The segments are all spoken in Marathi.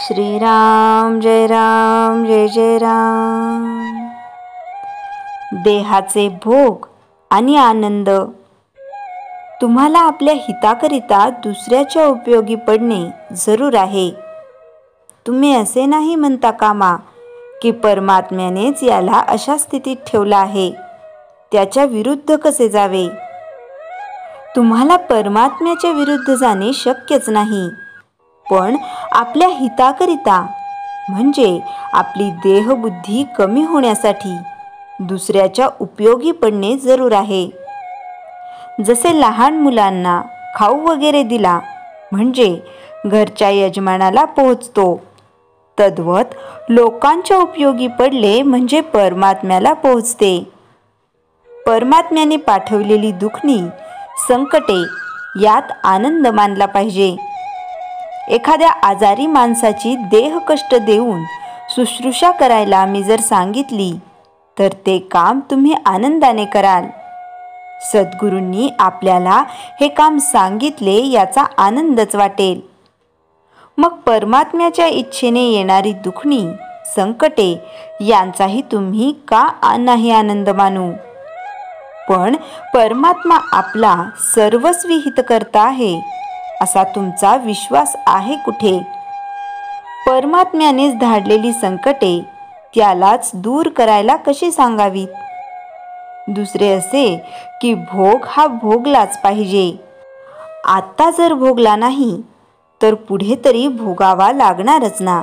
श्रीराम जय जय राम। देहाचे भोग आणि आनंद। तुम्हाला आपल्या हिताकरिता दुसऱ्याच्या उपयोगी पडणे जरूर आहे। तुम्ही असे नाही म्हणता कामा की परमात्म्यानेच याला अशा स्थितीत ठेवला आहे, त्याच्या विरुद्ध कसे जावे। तुम्हाला परमात्म्याच्या विरुद्ध जाणे शक्यच नाही, पण आपल्या हिताकरिता म्हणजे आपली देहबुद्धी कमी होण्यासाठी दुसऱ्याच्या उपयोगी पडणे जरूर आहे। जसे लहान मुलांना खाऊ वगैरे दिला म्हणजे घरच्या यजमानाला पोहोचतो, तद्वत लोकांच्या उपयोगी पडले म्हणजे परमात्म्याला पोहोचते। परमात्म्याने पाठवलेली दुखणी संकटे यात आनंद मानला पाहिजे। एखाद्या आजारी माणसाची देह कष्ट देऊन शुश्रूषा करायला मी जर सांगितली तर ते काम तुम्ही आनंदाने कराल। सद्गुरूंनी आपल्याला हे काम सांगितले याचा आनंदच वाटेल। मग परमात्म्याच्या इच्छेने येणारी दुखणी संकटे यांचाही तुम्ही का नाही आनंद मानू। पण परमात्मा आपला सर्वस्वी हितकर्ता आहे असा तुमचा विश्वास आहे कुठे। परमात्म्यानेच धाडलेली संकटे त्यालाच दूर करायला कशी सांगावीत। दुसरे असे की भोग हा भोगलाच पाहिजे, आता जर भोगला नाही तर पुढे तरी भोगावा लागणारच ना।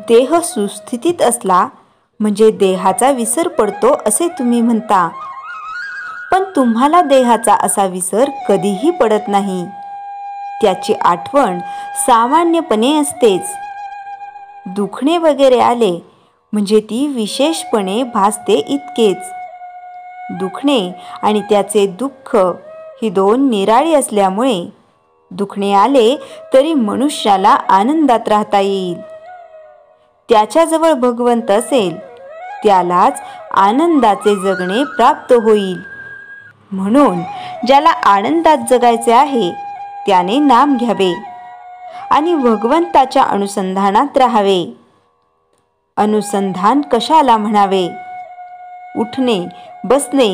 देह सुस्थितीत असला म्हणजे देहाचा विसर पडतो असे तुम्ही म्हणता, पण तुम्हाला देहाचा असा विसर कधीही पडत नाही, त्याची आठवण सामान्यपणे असतेच। दुखणे वगैरे आले म्हणजे ती विशेषपणे भासते इतकेच। दुखणे आणि त्याचे दुःख ही दोन निराळी असल्यामुळे दुखणे आले तरी मनुष्याला आनंदात राहता येईल। त्याच्याजवळ भगवंत असेल त्यालाच आनंदाचे जगणे प्राप्त होईल। म्हणून ज्याला आनंदात जगायचे आहे त्याने नाम घ्यावे आणि भगवंताच्या अनुसंधानात राहावे। अनुसंधान कशाला म्हणावे। उठणे, बसणे,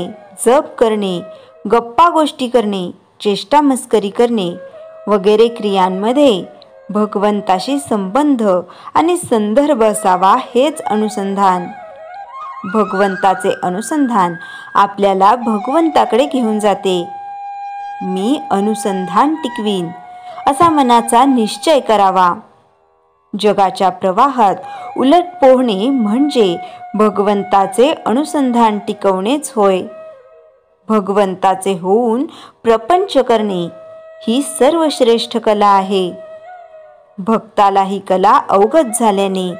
जप करणे, गप्पा गोष्टी करणे, चेष्टा मस्करी करणे वगैरे क्रियांमध्ये भगवंताशी संबंध आणि संदर्भ असावा हेच अनुसंधान। भगवंताचे अनुसंधान आपल्याला भगवंताकडे घेऊन जाते। मी अनुसंधान टिकवीन असा मनाचा निश्चय करावा। जगाच्या प्रवाहात उलट पोहणे म्हणजे भगवंताचे अनुसंधान टिकवणेच होय। भगवंताचे होऊन प्रपंच करणे ही सर्वश्रेष्ठ कला आहे। भक्ताला ही कला अवगत झाल्याने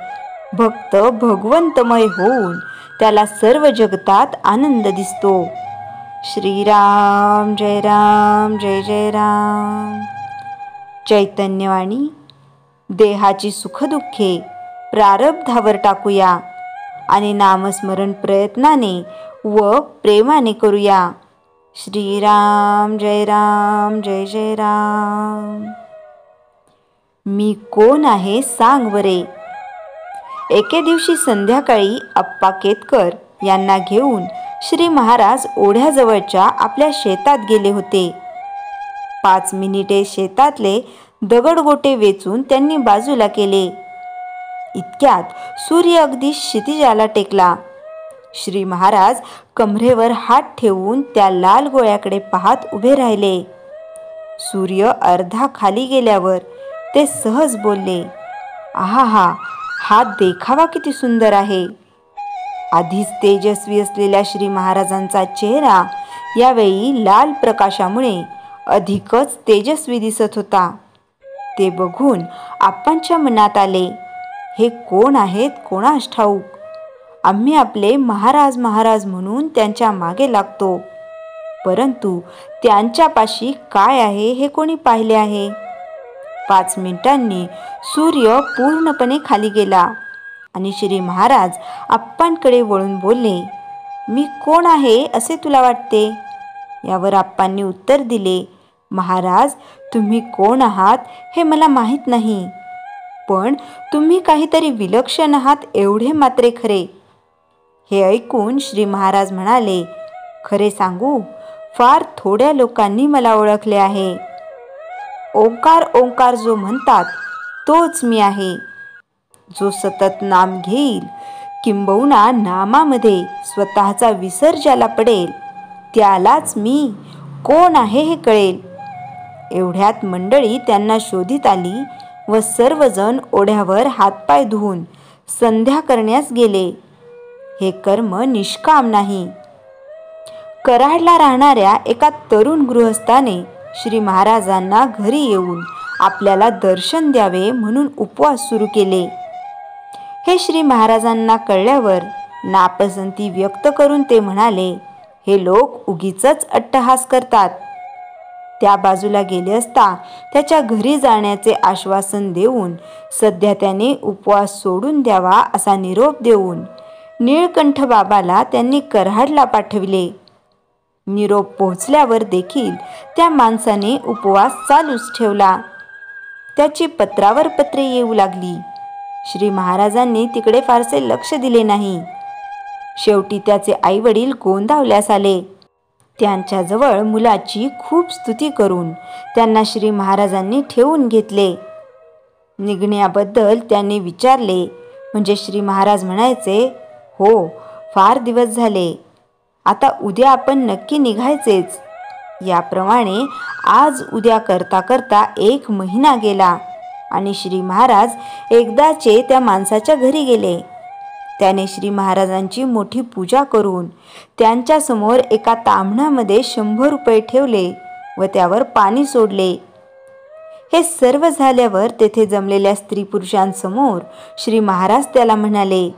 भक्त भगवंतमय होऊन त्याला सर्व जगतात आनंद दिसतो। श्रीराम जय जय राम। चैतन्यवाणी। देहाची सुखदुःखे प्रारब्धावर टाकूया आणि नामस्मरण प्रयत्नाने व प्रेमाने करूया। श्रीराम जय जय राम। मी कोण आहे सांग बरे। एके दिवशी संध्याकाळी अप्पा केतकर यांना घेऊन श्री महाराज ओढ्याजवळच्या आपल्या शेतात गेले होते। 5 मिनिटे शेतातले दगडगोटे वेचून त्यांनी बाजूला केले। इतक्यात सूर्य अगदी क्षितिजाला टेकला। श्री महाराज कमरेवर हात ठेवून त्या लाल गोळ्याकडे पाहत उभे राहिले। सूर्य अर्धा खाली गेल्यावर ते सहज बोलले, आहा, हा देखावा किती सुंदर आहे। आधीच तेजस्वी असलेल्या श्री महाराजांचा चेहरा यावेळी लाल प्रकाशामुळे अधिकच तेजस्वी दिसत होता। ते बघून आप्पांच्या मनात आले, हे कोण आहेत कोणास ठाऊक। आम्ही आपले महाराज महाराज म्हणून त्यांच्या मागे लागतो, परंतु त्यांच्यापाशी काय आहे हे कोणी पाहिले आहे। 5 मिनिटांनी सूर्य पूर्णपणे खाली गेला आणि श्री महाराज आप्पांकडे वळून बोलले, मी कोण आहे असे तुला वाटते। यावर आप्पांनी उत्तर दिले, महाराज तुम्ही कोण आहात हे मला माहीत नाही, पण तुम्ही काहीतरी विलक्षण आहात एवढे मात्र खरे. हे ऐकून श्री महाराज म्हणाले, खरे सांगू, फार थोड्या लोकांनी मला ओळखले आहे. ओंकार ओंकार जो म्हणतात तोच मी आहे. जो सतत नाम घेईल, किंबहुना नामामध्ये स्वतःचा विसर ज्याला पडेल, त्यालाच मी कोण आहे हे कळेल. एवढ्यात मंडळी त्यांना शोधित आली व सर्वजण ओढ्यावर हातपाय धुवून संध्या करण्यास गेले. हे कर्म निष्काम नाही. कराडला राहणाऱ्या एका तरुण गृहस्थाने श्री महाराजांना घरी येऊन आपल्याला दर्शन द्यावे म्हणून उपवास सुरू केले. हे श्री महाराजांना कळल्यावर नापसंती व्यक्त करून ते म्हणाले, हे लोक उगीचच अट्टहास करतात. त्या बाजूला गेले असता त्याच्या घरी जाण्याचे आश्वासन देऊन सध्या त्याने उपवास सोडून द्यावा असा निरोप देऊन निळकंठ बाबाला त्यांनी कराडला पाठविले. निरोप पोहोचल्यावर देखील त्या माणसाने उपवास चालूच ठेवला. त्याची पत्रावर पत्रे येऊ लागली. श्री महाराजांनी तिकडे फारसे लक्ष दिले नाही. शेवटी त्याचे आईवडील गोंदावल्यास आले. त्यांच्याजवळ मुलाची खूप स्तुती करून त्यांना श्री महाराजांनी ठेवून घेतले. निघण्याबद्दल त्यांनी विचारले म्हणजे श्री महाराज म्हणायचे, हो, फार दिवस झाले, आता उद्या आपण नक्की निघायचेच. याप्रमाणे आज उद्या करता करता 1 महिना गेला आणि श्री महाराज एकदाचे त्या माणसाच्या घरी गेले. त्याने श्री महाराजांची मोठी पूजा करून त्यांच्यासमोर एका ताम्हणामध्ये 100 रुपये ठेवले व त्यावर पाणी सोडले. हे सर्व झाल्यावर तेथे जमलेल्या स्त्री पुरुषांसमोर श्री महाराज त्याला म्हणाले,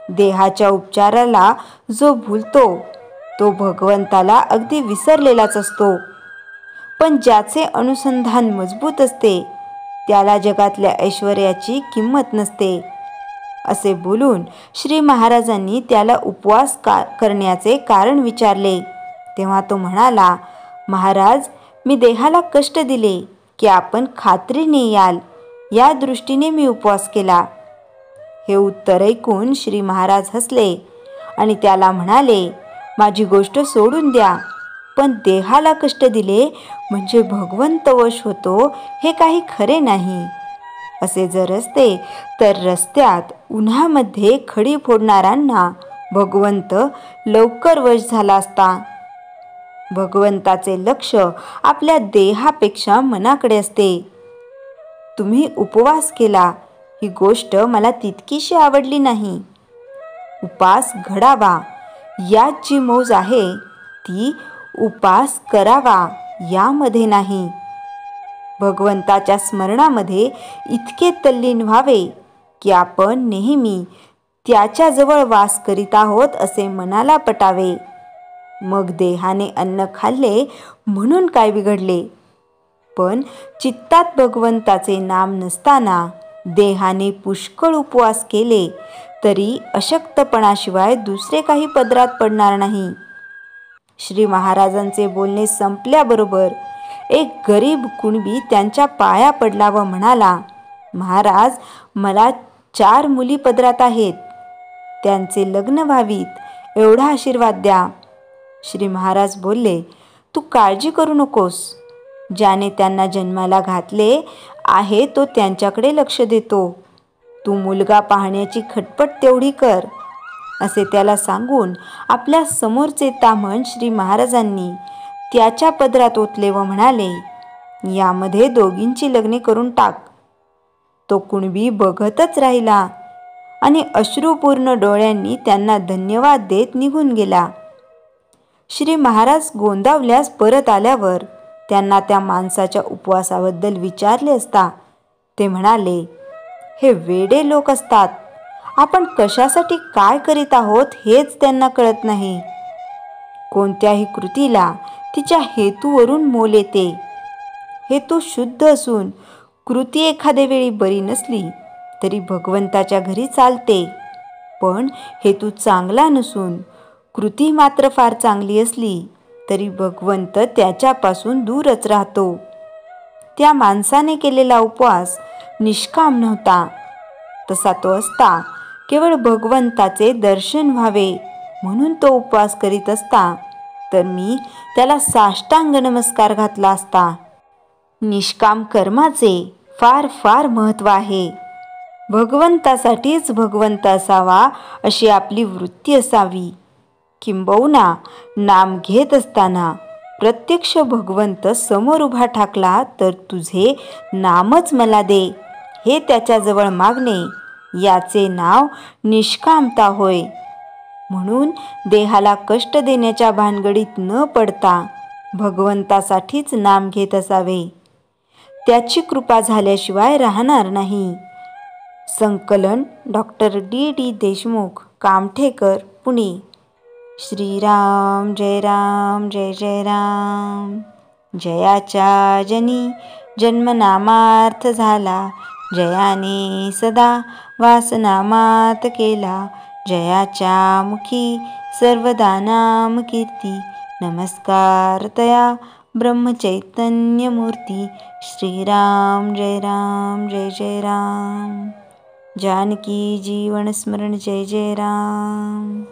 देहाच्या उपचाराला जो भुलतो तो भगवंताला अगदी विसरलेलाच असतो, पण ज्याचे अनुसंधान मजबूत असते त्याला जगातल्या ऐश्वर्याची किंमत नसते. असे बोलून श्री महाराजांनी त्याला उपवास करण्याचे कारण विचारले. तेव्हा तो म्हणाला, महाराज, मी देहाला कष्ट दिले की आपण खात्रीने याल या दृष्टीने मी उपवास केला. हे उत्तर ऐकून श्री महाराज हसले आणि त्याला म्हणाले, माझी गोष्ट सोडून द्या, पण देहाला कष्ट दिले म्हणजे भगवंत वश होतो हे काही खरे नाही. असे जर असते तर रस्त्यात उन्हामध्ये खडी फोडणाऱ्यांना भगवंत लवकर वश झाला असता. भगवंताचे लक्ष आपल्या देहापेक्षा मनाकडे असते. तुम्ही उपवास केला ही गोष्ट मला तितकीशी आवडली नाही. उपास घडावा यात जी मौज आहे ती उपास करावा यामध्ये नाही. भगवंताच्या स्मरणामध्ये इतके तल्लीन व्हावे की आपण नेहमी त्याच्याजवळ वास करीत आहोत असे मनाला पटावे. मग देहाने अन्न खाल्ले म्हणून काय बिघडले, पण चित्तात भगवंताचे नाम नसताना देहाने पुष्कळ उपवास केले तरी अशक्तपणाशिवाय दुसरे काही पदरात पडणार नाही. श्री महाराजांचे बोलणे संपल्याबरोबर एक गरीब कुणबी त्यांच्या पाया पडला व म्हणाला, महाराज, मला 4 मुली पदरात आहेत, त्यांचे लग्न व्हावीत एवढा आशीर्वाद द्या. श्री महाराज बोलले, तू काळजी करू नकोस, ज्याने त्यांना जन्माला घातले आहे तो त्यांच्याकडे लक्ष देतो. तू मुलगा पाहण्याची खटपट तेवढी कर. असे त्याला सांगून आपल्या समोरचे ताम्हण श्री महाराजांनी त्याच्या पदरात ओतले व म्हणाले, यामध्ये दोघींची लग्ने करून टाक. तो कुणबी बघतच राहिला आणि अश्रुपूर्ण डोळ्यांनी त्यांना धन्यवाद देत निघून गेला. श्री महाराज गोंदावल्यास परत आल्यावर त्यांना त्या माणसाच्या उपवासाबद्दल विचारले असता ते म्हणाले, हे वेडे लोक असतात. आपण कशासाठी काय करीत आहोत हेच त्यांना कळत नाही. कोणत्याही कृतीला तिच्या हेतूवरून मोल येते. हेतू शुद्ध असून कृती एखाद्या वेळी बरी नसली तरी भगवंताच्या घरी चालते, पण हेतू चांगला नसून कृती मात्र फार चांगली असली तरी भगवंत त्याच्यापासून दूरच राहतो. त्या माणसाने केलेला उपवास निष्काम नव्हता. तसा तो असता केवळ भगवंताचे दर्शन व्हावे म्हणून तो उपवास करीत असता, तर मी त्याला साष्टांग नमस्कार घातला असता. निष्काम कर्माचे फार फार महत्त्व आहे. भगवंतासाठीच भगवंत असावा अशी आपली वृत्ती असावी. किंबहुना नाम घेत असताना प्रत्यक्ष भगवंत समोर उभा ठाकला तर तुझे नामच मला दे हे त्याच्याजवळ मागणे, याचे नाव निष्कामता होय. म्हणून देहाला कष्ट देण्याच्या भानगडीत न पडता भगवंतासाठीच नाम घेत असावे. त्याची कृपा झाल्याशिवाय राहणार नाही. संकलन डॉक्टर D.D. देशमुख, कामठेकर, पुणे. श्रीराम जय राम जय जय राम. जयाच्या जनी जन्मनामार्थ झाला, जयाने सदा वासनामात केला. जयाच्या मुखी सर्वदा नाम कीर्ती, नमस्कार तया ब्रह्मचैतन्य मूर्ती. श्रीराम जय राम जय जय राम. जानकी जीवन स्मरण जय जय राम.